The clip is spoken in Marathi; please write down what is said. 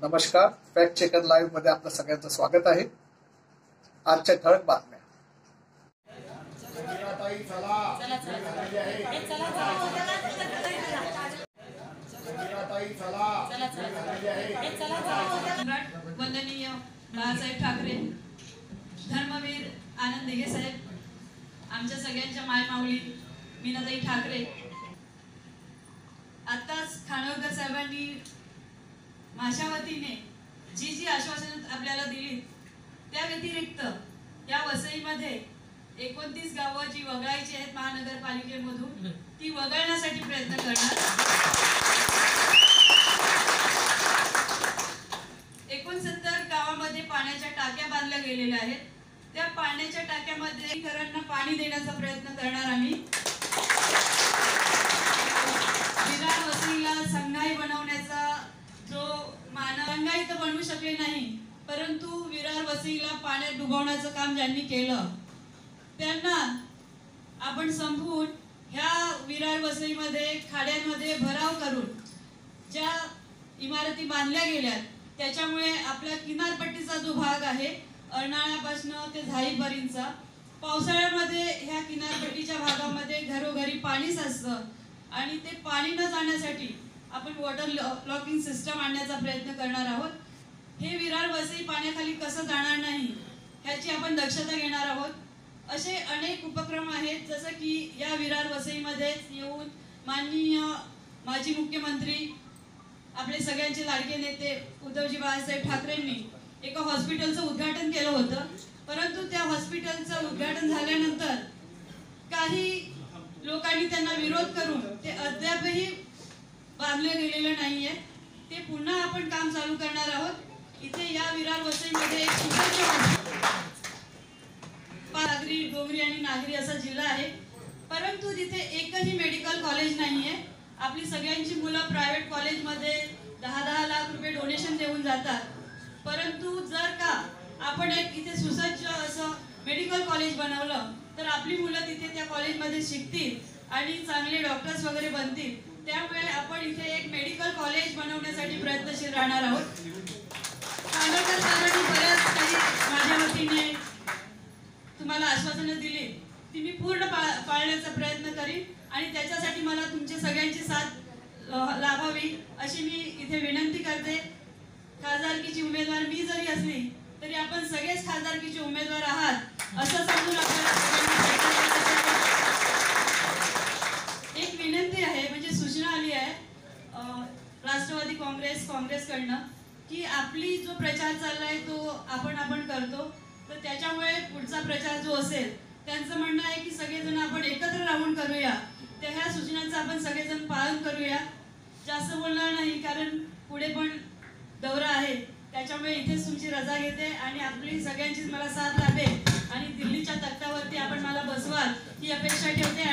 नमस्कार, फॅक्ट चेकर लाईव्ह मध्ये आपलं सगळ्यांचं स्वागत आहे. आजच्या ठळक बातम्या. वंदनीय बाळासाहेब ठाकरे, धर्मवीर आनंद दिघे साहेब, आमच्या सगळ्यांच्या मायमाऊली मीनाताई ठाकरे. आताच खानोलकर साहेबांनी माझ्या वतीने जी आश्वासन आपल्याला दिली त्या व्यतिरिक्त या वसईमध्ये 29 गावं जी वगळायची आहेत महानगरपालिकेमधून ती वगळण्यासाठी प्रयत्न करणार. 69 गावामध्ये पाण्याच्या टाक्या बांधल्या गेलेल्या आहेत. त्या पाण्याच्या टाक्यामध्ये घरांना पाणी देण्याचा प्रयत्न करणार आम्ही. विरार वसईला संघाई बनवण्याचा जो संघाई तर बनवू शकले नाही, परंतु विरार वसईला पाण्यात डुबवण्याचं काम ज्यांनी केलं त्यांना आपण संपवून ह्या विरार वसईमध्ये खाड्यांमध्ये भराव करून ज्या इमारती बांधल्या गेल्या त्याच्यामुळे आपल्या किनारपट्टीचा जो भाग आहे अर्नाळ्यापासून ते झाईपर्यंतचा पावसाळ्यामध्ये ह्या किनारपट्टीच्या भागामध्ये घरोघरी पाणी साचतं आणि ते पाणी न जाण्यासाठी आपण वॉटर लॉकिंग सिस्टम आणण्याचा प्रयत्न करणार आहोत. हे विरार वसई पाण्याखाली कसं जाणार नाही ह्याची आपण दक्षता घेणार आहोत. असे अनेक उपक्रम आहेत, जसं की या विरार वसईमध्ये येऊन माननीय माजी मुख्यमंत्री आपले सगळ्यांचे लाडके नेते उद्धवजी बाळासाहेब ठाकरेंनी एका हॉस्पिटलचं उद्घाटन केलं होतं. परंतु त्या हॉस्पिटलचं उद्घाटन झाल्यानंतर काही लोकांनी त्यांना विरोध करून ते अद्यापही बांधलं गेलेलं नाहीये. ते पुन्हा आपण काम चालू करणार आहोत. इथे या विरार वसईमध्ये एक नागरी, डोंगरी आणि नागरी असा जिल्हा आहे, परंतु तिथे एकही मेडिकल कॉलेज नाहीये. आपली सगळ्यांची मुलं प्रायव्हेट कॉलेजमध्ये 10-10 लाख रुपये डोनेशन देऊन जातात. परंतु जर का आपण एक इथे सुसज्ज असं मेडिकल कॉलेज बनवलं तर आपली मुलं तिथे त्या कॉलेजमध्ये शिकतील आणि चांगले डॉक्टर्स वगैरे बनतील. त्यामुळे आपण इथे एक मेडिकल कॉलेज बनवण्यासाठी प्रयत्नशील राहणार आहोत. खानोलकर साहेबांनी बऱ्याच काही माझ्या वतीने तुम्हाला आश्वासनं दिली, ती मी पूर्ण पाळण्याचा प्रयत्न करीन आणि त्याच्यासाठी मला तुमच्या सगळ्यांची साथ लाभावी अशी मी इथे विनंती करते. खासदारकीची उमेदवार मी जरी असली तरी आपण सगळेच खासदारकीचे उमेदवार आहात असं समजून आपल्याला एक विनंती आहे, म्हणजे सूचना आली आहे राष्ट्रवादी काँग्रेसकडनं की आपली जो प्रचार चाललाय तो आपण करतो, तर त्याच्यामुळे पुढचा प्रचार जो असेल त्यांचं म्हणणं आहे की सगळेजण आपण एकत्र राहून करूया. त्या ह्या सूचनांचं आपण सगळेजण पालन करूया. जास्त बोलणार नाही कारण पुढे पण दौरा आहे, त्याच्यामुळे इथेच तुमची रजा घेते आणि आपली सगळ्यांचीच मला साथ लाभेल आणि दिल्लीच्या तख्तावरती आपण मला बसवाल ही अपेक्षा ठेवते.